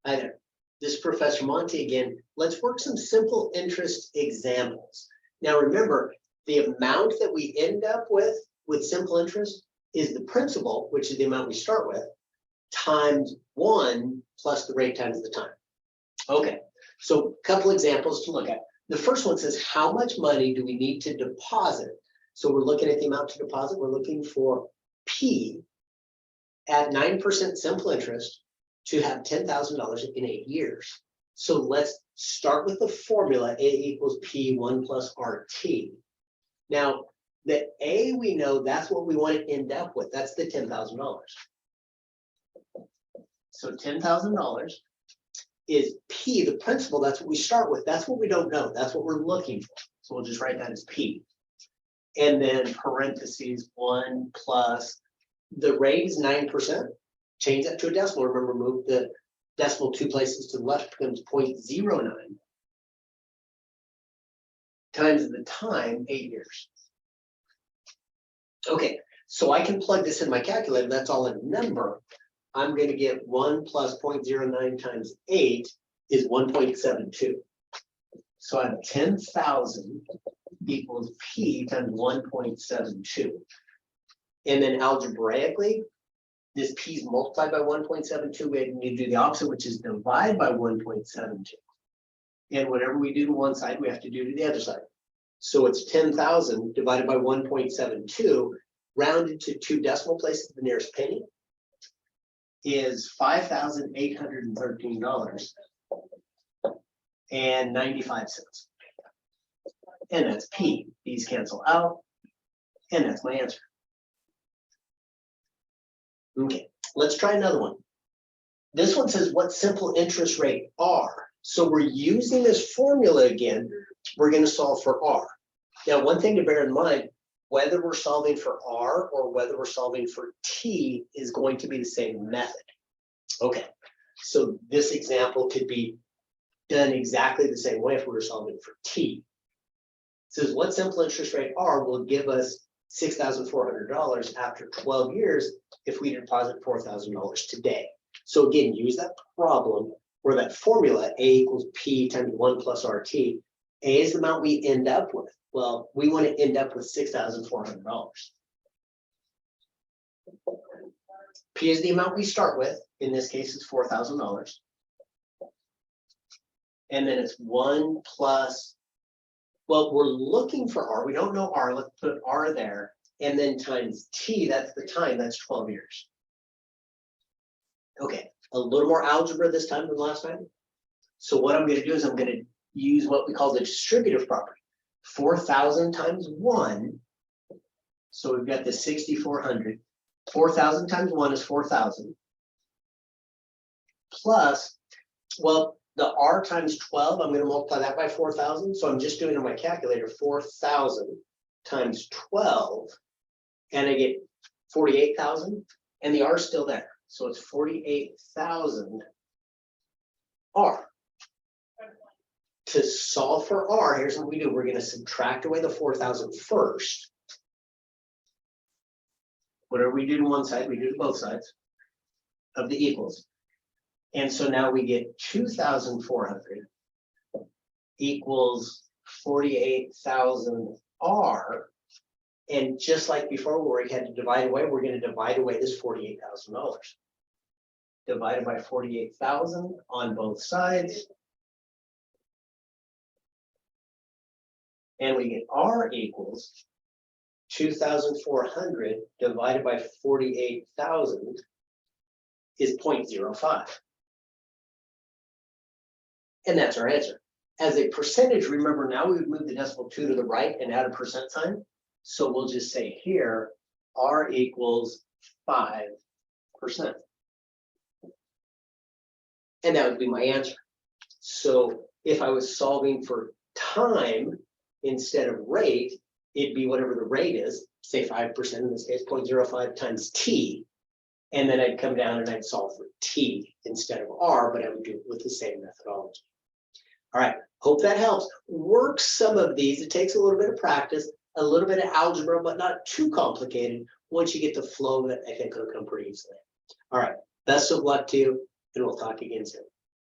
Hi there. This is Professor Monty again. Let's work some simple interest examples. Now remember, the amount that we end up with simple interest is the principal, which is the amount we start with, times 1 plus the rate times the time. Okay, so a couple examples to look at. The first one says, how much money do we need to deposit? So we're looking at the amount to deposit. We're looking for P at 9% simple interest to have $10,000 in 8 years. So let's start with the formula. A equals P1 plus RT. Now, the A, we know that's what we want to end up with. That's the $10,000. So $10,000 is P, the principal. That's what we start with. That's what we don't know. That's what we're looking for. So we'll just write that as P. And then parentheses 1 plus the rate is 9%. Change that to a decimal. Remember, move the decimal 2 places to the left, becomes 0.09 times the time, 8 years. Okay, so I can plug this in my calculator. That's all a number. I'm going to get 1 plus 0.09 times 8 is 1.72. So I have 10,000 equals P times 1.72. And then algebraically, this P is multiplied by 1.72. We need to do the opposite, which is divide by 1.72. And whatever we do to one side, we have to do to the other side. So it's 10,000 divided by 1.72, rounded to 2 decimal places, the nearest penny, is $5,813.95. And that's P. These cancel out. And that's my answer. Okay, let's try another one. This one says, what simple interest rate R? So we're using this formula again. We're going to solve for R. Now, one thing to bear in mind, whether we're solving for R or whether we're solving for T is going to be the same method. Okay, so this example could be done exactly the same way if we were solving for T. It says, what simple interest rate R will give us $6,400 after 12 years if we deposit $4,000 today? So again, use that problem or that formula, A equals P times 1 plus RT. A is the amount we end up with. Well, we want to end up with $6,400. P is the amount we start with. In this case, it's $4,000. And then it's 1 plus, well, we're looking for R. We don't know R. Let's put R there. And then times T, that's the time. That's 12 years. Okay, a little more algebra this time than last time. So what I'm going to do is I'm going to use what we call the distributive property. 4,000 times 1. So we've got the 6,400. 4,000 times 1 is 4,000. Plus, well, the R times 12, I'm going to multiply that by 4,000. So I'm just doing it on my calculator, 4,000 times 12. And I get 48,000. And the R is still there. So it's 48,000 R. To solve for R, here's what we do. We're going to subtract away the 4,000 first. Whatever we do to one side, we do to both sides of the equals. And so now we get 2,400 equals 48,000 R. And just like before, where we had to divide away, we're going to divide away this $48,000. Divided by 48,000 on both sides. And we get R equals 2,400 divided by 48,000 is 0.05. And that's our answer. As a percentage, remember now we would move the decimal 2 to the right and add a percent sign. So we'll just say here, R equals 5%. And that would be my answer. So if I was solving for time instead of rate, it'd be whatever the rate is, say 5% in this case, 0.05 times T. And then I'd come down and I'd solve for T instead of R, but I would do it with the same methodology. All right, hope that helps. Work some of these. It takes a little bit of practice, a little bit of algebra, but not too complicated. Once you get the flow of it, I think it'll come pretty easily. All right, best of luck to you, and we'll talk again soon.